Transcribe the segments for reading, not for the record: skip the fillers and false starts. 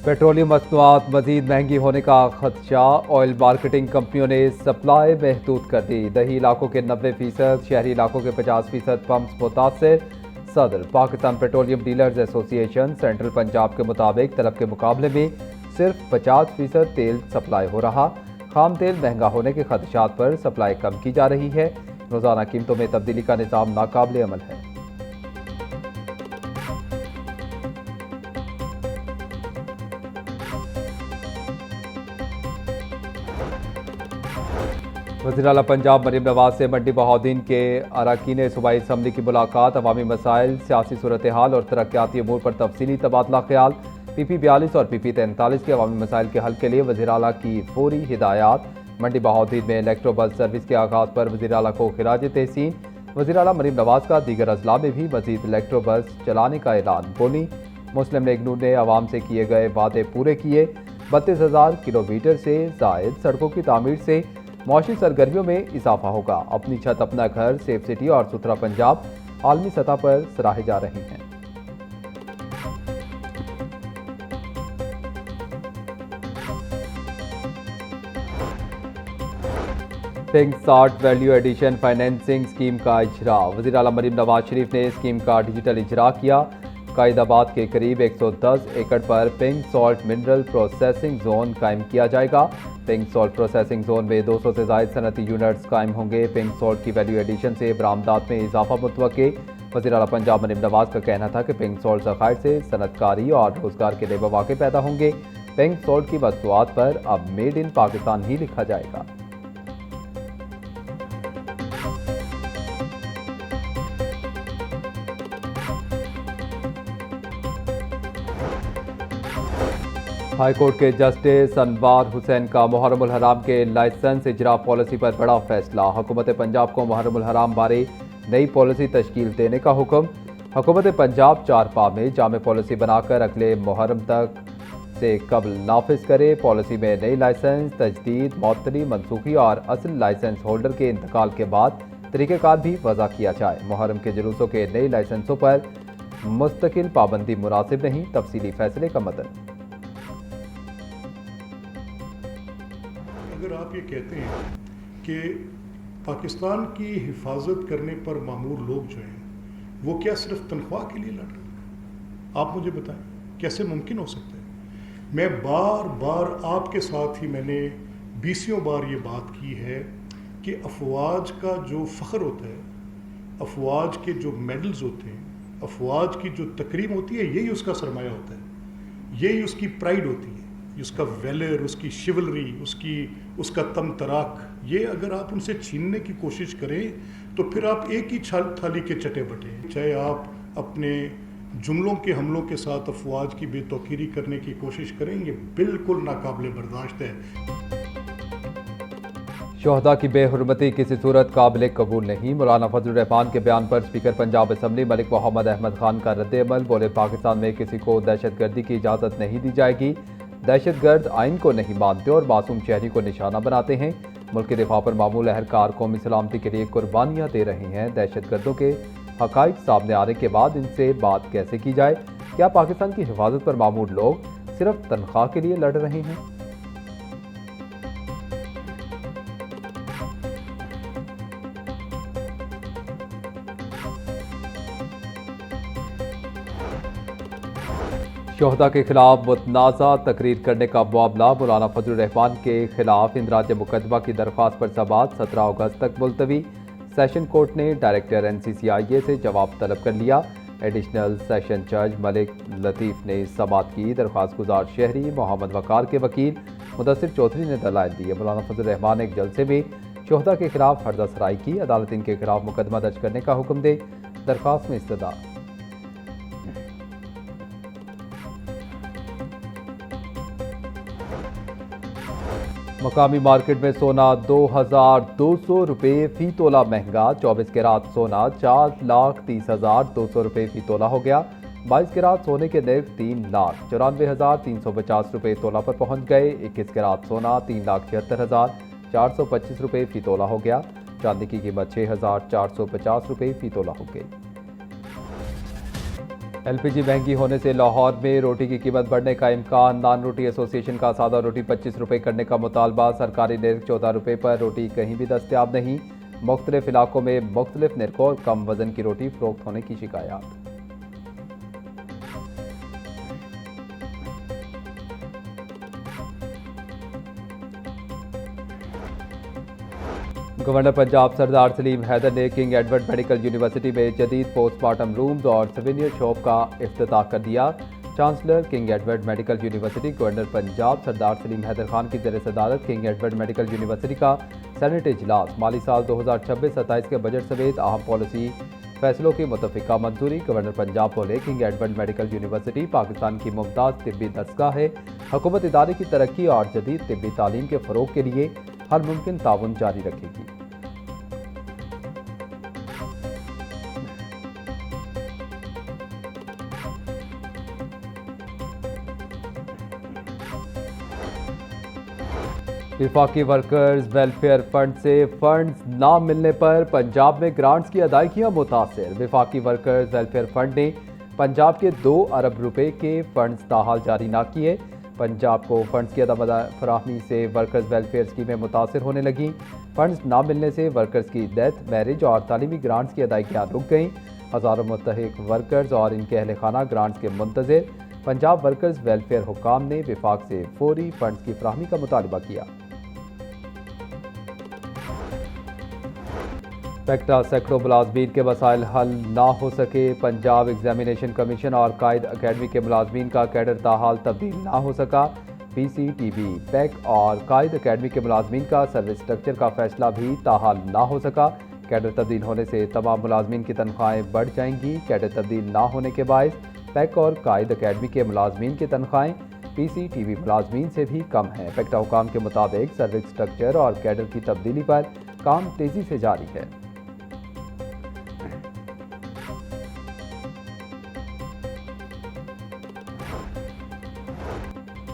Petroleum मसनूआत मजीद महंगी होने का खदशा। ऑयल मार्केटिंग कंपनियों ने सप्लाई महदूद कर दी। दही इलाकों के 90%, शहरी इलाकों के 50% पंप्स मुतासर। सदर Pakistan petroleum dealers association central Punjab के मुताबिक तलब के मुकाबले में सिर्फ 50% तेल सप्लाई हो रहा। खाम तेल महंगा होने के खदशात पर सप्लाई कम की जा रही है। रोजाना कीमतों में तब्दीली का निज़ाम नाकाबिल अमल है। वज़ीर आला पंजाब मरीम नवाज से मंडी बहाउद्दीन के अरकान सूबाई असम्बली की मुलाकात। अवामी मसाइल, सियासी सूरत हाल और तरक्याती अमूर पर तफसीली तबादला ख्याल। PP 42 और PP 43 के अवामी मसाइल के हल के लिए वज़ीर आला की फौरी हिदायत। मंडी बहाउद्दीन में इलेक्ट्रो बस सर्विस के आगाज़ पर वज़ीर आला को खिराज तहसीन। वज़ीर आला मरीम नवाज का दीगर अजला में भी मजीद इलेक्ट्रो बस चलाने का ऐलान। बोली, मुस्लिम लीग नून ने अवाम से किए गए वादे पूरे किए। 32,000 किलोमीटर से जायद सड़कों की तामीर से मौशी सरगर्मियों में इजाफा होगा। अपनी छत अपना घर, सेफ सिटी और सुथरा पंजाब आलमी सतह पर सराहे जा रहे हैं। Pink salt value addition financing scheme का इजरा। वज़ीर आला मरीम नवाज शरीफ ने स्कीम का डिजिटल इजरा किया। कायदाबाद के करीब 110 एकड़ पर pink salt mineral processing zone कायम किया जाएगा। पिंक सॉल्ट प्रोसेसिंग जोन में 200 से ज़ायद सनती यूनिट्स कायम होंगे। पिंक सॉल्ट की वैल्यू एडिशन से बरामदात में इजाफा मुतवक्के। वज़ीर आला पंजाब मरीम नवाज का कहना था कि पिंक सॉल्ट ज़खायर से सनतकारी और रोजगार के नए मौके पैदा होंगे। पिंक सॉल्ट की मसनूआत पर अब मेड इन पाकिस्तान ही लिखा जाएगा। हाईकोर्ट के जस्टिस अनवार हुसैन का मुहर्रम उल हराम के लाइसेंस इजरा पॉलिसी पर बड़ा फैसला। हुकूमत पंजाब को मुहर्रम उल हराम बारे नई पॉलिसी तश्कील देने का हुक्म। हुकूमत पंजाब 4 पा में जामे पॉलिसी बनाकर अगले मुहर्रम तक से कबल नाफिज करे। पॉलिसी में नई लाइसेंस तजदीद, मअतली, मनसूखी और असल लाइसेंस होल्डर के इंतकाल के बाद तरीक़ेकार भी वज़ा किया जाए। मुहर्रम के जुलूसों के नई लाइसेंसों पर मुस्तकिल पाबंदी मुनासिब नहीं। तफसीली फैसले का मतन। अगर आप ये कहते हैं कि पाकिस्तान की हिफाजत करने पर मामूर लोग जो हैं वो क्या सिर्फ तनख्वाह के लिए लड़ रहे हैं, आप मुझे बताएं कैसे मुमकिन हो सकता है। मैं बार बार आपके साथ ही मैंने 20 बार ये बात की है कि अफवाज का जो फ़ख्र होता है, अफवाज के जो मेडल्स होते हैं, अफवाज की जो तकरीम होती है, यही उसका सरमाया होता है, यही उसकी प्राइड होती है, उसका वेलर, उसकी शिवलरी, उसका तम तराक। ये अगर आप उनसे छीनने की कोशिश करें तो फिर आप एक ही थाली के चटे बटे। चाहे आप अपने जुमलों के हमलों के साथ अफवाज की बेतौकीरी करने की कोशिश करें, ये बिल्कुल नाकाबिले बर्दाश्त है। शोहदा की बेहुरमती किसी सूरत काबिल कबूल नहीं। मौलाना फजल रहमान के बयान पर स्पीकर पंजाब असम्बली मलिक मोहम्मद अहमद खान का रद्द-ए-अमल। बोले, पाकिस्तान में किसी को दहशतगर्दी की इजाज़त नहीं दी जाएगी। दहशतगर्द आइन को नहीं मानते और मासूम शहरी को निशाना बनाते हैं। मुल्क के दिफा पर मामूल अहलकार कौमी सलामती के लिए कुर्बानियाँ दे रहे हैं। दहशतगर्दों के हक़ाइक़ सामने आने के बाद इनसे बात कैसे की जाए? क्या पाकिस्तान की हिफाजत पर मामूल लोग सिर्फ तनख्वाह के लिए लड़ रहे हैं? शोहदा के खिलाफ मुतनाज़ा तकरीर करने का मामला। मौलाना फजल रहमान के खिलाफ इंदराज मुकदमा की दरख्वास्त पर समाअत 17 अगस्त तक मुलतवी। सेशन कोर्ट ने डायरेक्टर NCCIA से जवाब तलब कर लिया। एडिशनल सेशन जज मलिक लतीफ़ ने समाअत की। दरख्वास्त गुजार शहरी मोहम्मद वकार के वकील मुदस्सिर चौधरी ने दलाइल दिए। मौलाना फजल रहमान ने एक जलसे में शोहदा के खिलाफ हर्जा सराई की। अदालत इनके खिलाफ मुकदमा दर्ज करने का हुक्म दे। दरख्वास्त में इस्तदा। मकामी मार्केट में सोना 2,200 रुपये फी तोला महंगा। 24 कैरात सोना 4,30,200 रुपये फी तोला हो गया। 22 कैरात सोने के नर्ख 3,94,350 रुपये तोला पर पहुंच गए। 21 कैरात सोना 3,76,425 रुपये फी तोला हो गया। चांदी की कीमत 6,450 रुपये फी तोला हो गई। एलपीजी महंगी होने से लाहौर में रोटी की कीमत बढ़ने का इम्कान। नान रोटी एसोसिएशन का सादा रोटी 25 रुपये करने का मुतालबा। सरकारी निर्ख 14 रुपये पर रोटी कहीं भी दस्तयाब नहीं। मुख्तलिफ इलाकों में मुख्तलिफ निर्खों और कम वजन की रोटी फरोख्त होने की शिकायत। गवर्नर पंजाब सरदार सलीम हैदर ने किंग एडवर्ड मेडिकल यूनिवर्सिटी में जदीद पोस्टमार्टम रूम्स और सवेनियर शॉप का इफ्तिताह कर दिया। Chancellor King Edward medical university governor Punjab Sardar Salim Haider Khan की ज़ेर सदारत किंग एडवर्ड मेडिकल यूनिवर्सिटी का सेनेट इजलास माली साल 2026-27 के बजट समेत अहम पॉलिसी फैसलों की मुतफ़िका मंजूरी। गवर्नर पंजाब बोले, king Edward medical university Pakistan की मुमताज़ तिब्बी दरसगाह है। हुकूमत इदारे की तरक्की और जदीद तिब्बी तालीम के फ़रोग के लिए हर मुमकिन ताउन जारी रखेगी। विफाकी वर्कर्स वेलफेयर फंड से फंड्स ना मिलने पर पंजाब में ग्रांट्स की अदायगियां मुतासिर। विफाकी वर्कर्स वेलफेयर फंड ने पंजाब के 2 अरब रुपए के फंड्स ताहाल जारी ना किए। पंजाब को फंड्स की अदा फराहमी से वर्कर्स वेलफेयर स्कीमें मुतासिर होने लगी। फंड्स ना मिलने से वर्कर्स की डेथ, मैरिज और तालीमी ग्रांट्स की अदायगियां रुक गईं। हज़ारों मुस्तहिक वर्कर्स और इनके अहल खाना ग्रांट्स के मुंतज़िर। पंजाब वर्कर्स वेलफेयर हुकाम ने विफाक से फौरी फंड्स की फराहमी का मुतालबा किया। पेक्टा सैकड़ों मुलाजमीन के मसाइल हल ना हो सके। पंजाब एग्जामिनेशन कमीशन और कायद अकेडमी के मुलाजमीन का कैडर ताहाल तब्दील ना हो सका। PCTB, पैक और कायद अकेडमी के मुलाजमीन का सर्विस स्ट्रक्चर का फैसला भी ताहाल ना हो सका। कैडर तब्दील होने से तमाम मुलाजमीन की तनख्वाहें बढ़ जाएंगी। कैडर तब्दील ना होने के बायस पैक और कायद अकेडमी के मुलाजमीन की तनख्वाहें PCTB मुलाजमीन से भी कम हैं। पेक्टा हुकाम के मुताबिक सर्विस स्ट्रक्चर और कैडर की तब्दीली पर काम तेजी से जारी है।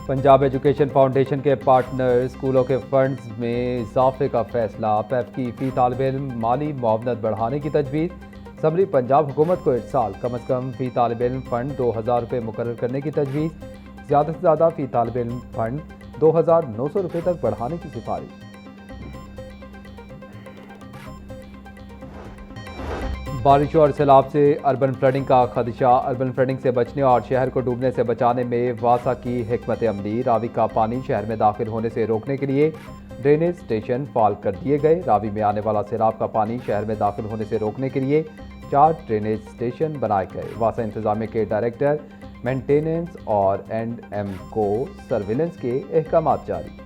पंजाब एजुकेशन फाउंडेशन के पार्टनर स्कूलों के फंड्स में इजाफे का फैसला। पैफ की फ़ी तालिब इल्म माली मुआवनत बढ़ाने की तजवीज़। समरी पंजाब हुकूमत को इस साल कम अज़ कम फ़ी तालिब इल्म फ़ंड 2000 रुपये मुकर्रर करने की तजवीज़। ज़्यादा से ज़्यादा फ़ी तालिब इल्म फ़ंड 2900 रुपये तक बढ़ाने की सिफारिश। बारिश और सैलाब से अर्बन फ्लडिंग का खदशा। अर्बन फ्लडिंग से बचने और शहर को डूबने से बचाने में वासा की हिकमत अमली। रावी का पानी शहर में दाखिल होने से रोकने के लिए ड्रेनेज स्टेशन फाल कर दिए गए। रावी में आने वाला सैलाब का पानी शहर में दाखिल होने से रोकने के लिए 4 ड्रेनेज स्टेशन बनाए गए। वासा इंतजामिया के डायरेक्टर मेंटेनेंस और N&M को सर्विलेंस के अहकामात जारी।